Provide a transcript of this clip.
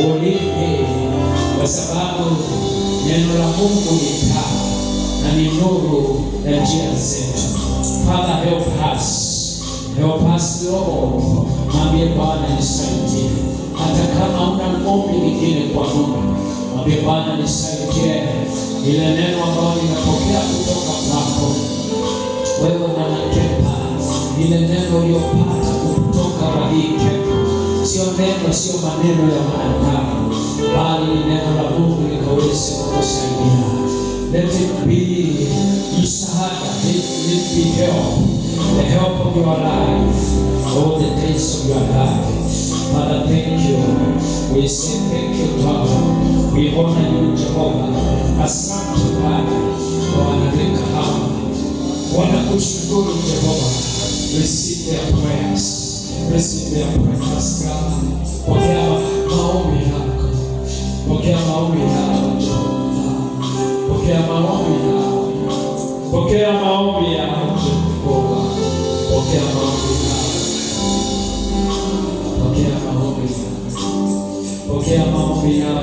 ulinde, kwa sababu neno la Mungu ni taa na ni nuru ya njia zetu. Father, help us Lord. Mwambie Bwana nisaidie. Hata kama una ombi lingine kwa Mungu, mwambie Bwana nisaidie. Ile neno ambalo ninapokea kutoka kwako wewe unanipa, ile neno uliyopata kutoka kwa hii kepo, sio maneno ya wanadamu, bali ni neno la Mungu likaweze kukusaidia. Let it be msaada, let it be help, the help of your life, all the days of your life. Father, thank you. We say thank you, God. We honor you, Jehovah. Asante Bwana kwa wanaweka hawa. Wanakushukuru Jehovah. Receive their prayers. Receive their prayers, God. Pokea maombi yako. Pokea maombi yako, Jehovah. Pokea maombi yako. Pokea maombi yako, Jehovah. Pokea maombi yako. Pokea maombi yako. Pokea maombi yako.